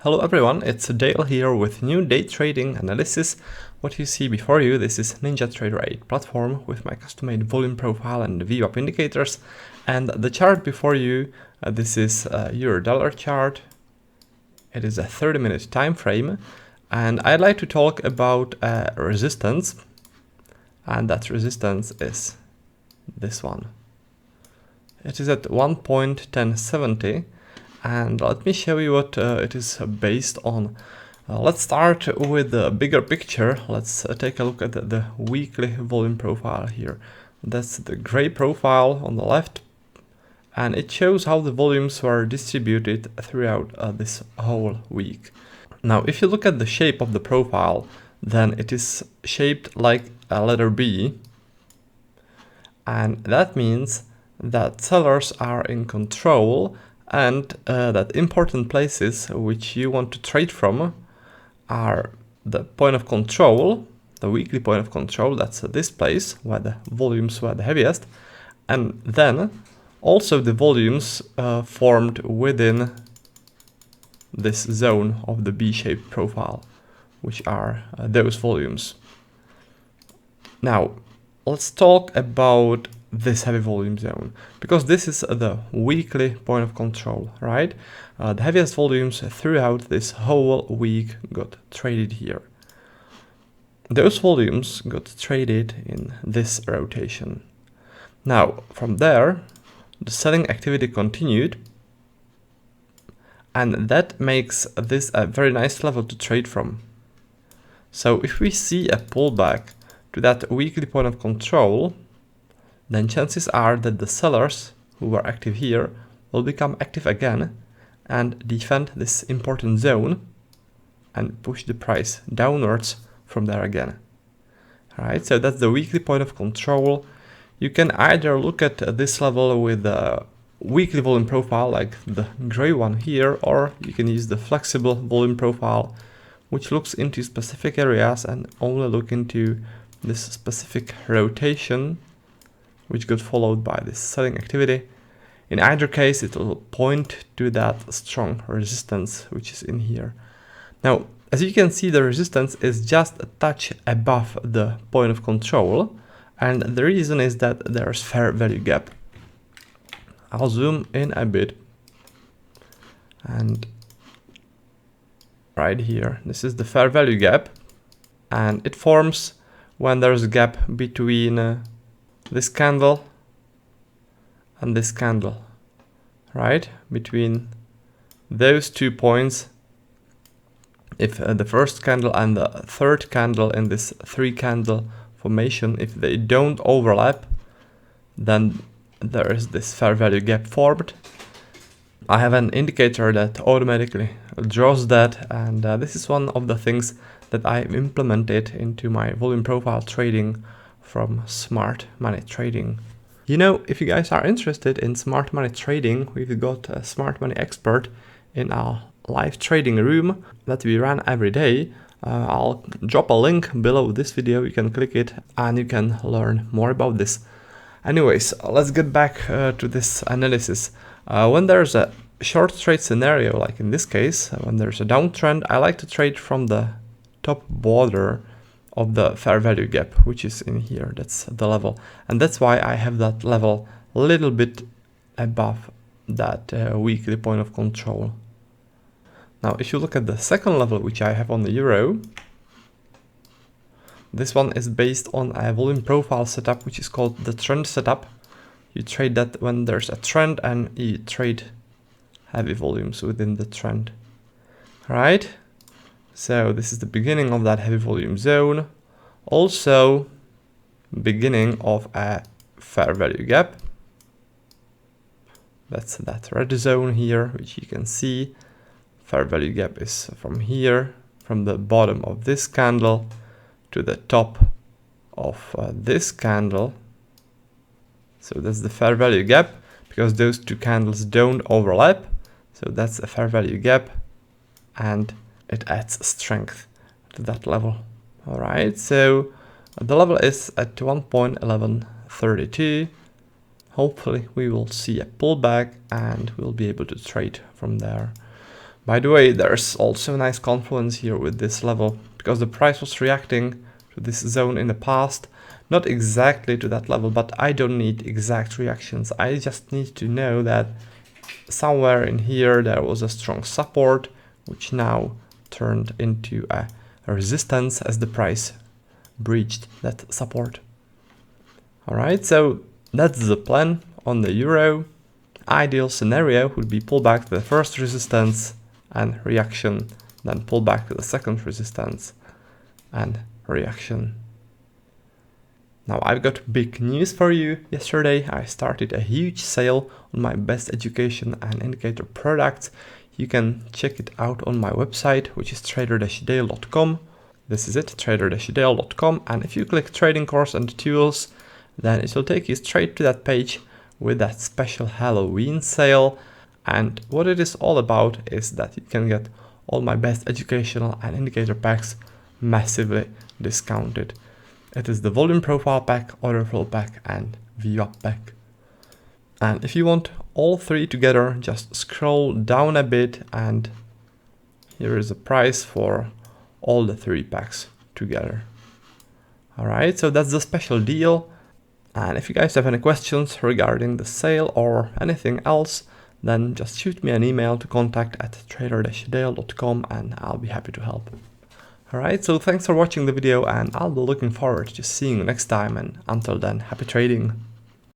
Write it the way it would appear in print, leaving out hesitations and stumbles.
Hello everyone, it's Dale here with new day trading analysis. What you see before you, this is NinjaTrader 8 platform with my custom-made volume profile and VWAP indicators. And the chart before you, this is a EUR-dollar chart. It is a 30-minute time frame. And I'd like to talk about resistance. And that resistance is this one. It is at 1.1070. And let me show you what it is based on. Let's start with the bigger picture. Let's take a look at the weekly volume profile here. That's the gray profile on the left. And it shows how the volumes were distributed throughout this whole week. Now, if you look at the shape of the profile, then it is shaped like a letter B. And that means that sellers are in control and that important places which you want to trade from are the point of control, the weekly point of control, that's this place where the volumes were the heaviest, and then also the volumes formed within this zone of the B-shaped profile, which are those volumes. Now, let's talk about this heavy volume zone, because this is the weekly point of control, right? The heaviest volumes throughout this whole week got traded here. Those volumes got traded in this rotation. Now, from there, the selling activity continued, and that makes this a very nice level to trade from. So if we see a pullback to that weekly point of control, then chances are that the sellers who were active here will become active again and defend this important zone and push the price downwards from there again. Alright, so that's the weekly point of control. You can either look at this level with a weekly volume profile like the gray one here, or you can use the flexible volume profile, which looks into specific areas and only look into this specific rotation, which got followed by this selling activity. In either case, it will point to that strong resistance which is in here. Now, as you can see, the resistance is just a touch above the point of control, and the reason is that there's fair value gap. I'll zoom in a bit, and right here, this is the fair value gap, and it forms when there's a gap between this candle and this candle, right? Between those 2 points, if the first candle and the third candle in this 3-candle formation, if they don't overlap, then there is this fair value gap formed. I have an indicator that automatically draws that, and this is one of the things that I've implemented into my volume profile trading from Smart Money Trading. You know, if you guys are interested in Smart Money Trading, we've got a Smart Money expert in our live trading room that we run every day. I'll drop a link below this video, you can click it and you can learn more about this. Anyways, let's get back to this analysis. When there's a short trade scenario, like in this case, when there's a downtrend, I like to trade from the top border of the fair value gap, which is in here. That's the level, and that's why I have that level a little bit above that weekly point of control. Now, if you look at the second level, which I have on the euro, this one is based on a volume profile setup, which is called the trend setup. You trade that when there's a trend, and you trade heavy volumes within the trend. All right. So this is the beginning of that heavy volume zone. Also, beginning of a fair value gap. That's that red zone here, which you can see. Fair value gap is from here, from the bottom of this candle to the top of this candle. So that's the fair value gap, because those two candles don't overlap. So that's a fair value gap, and it adds strength to that level. All right, so the level is at 1.1132. Hopefully we will see a pullback and we'll be able to trade from there. By the way, there's also a nice confluence here with this level, because the price was reacting to this zone in the past, not exactly to that level, but I don't need exact reactions. I just need to know that somewhere in here there was a strong support, which now turned into a resistance as the price breached that support. Alright, so that's the plan on the euro. Ideal scenario would be pull back to the first resistance and reaction, then pull back to the second resistance and reaction. Now I've got big news for you. Yesterday I started a huge sale on my best education and indicator products. You can check it out on my website, which is trader-dale.com. This is it, trader-dale.com, and if you click trading course and tools, then it will take you straight to that page with that special Halloween sale. And what it is all about is that you can get all my best educational and indicator packs massively discounted. It is the volume profile pack, order flow pack, and VWAP pack. And if you want all three together, just scroll down a bit and here is the price for all the three packs together. Alright, so that's the special deal. And if you guys have any questions regarding the sale or anything else, then just shoot me an email to contact@trader-dale.com and I'll be happy to help. Alright, so thanks for watching the video and I'll be looking forward to seeing you next time, and until then, happy trading!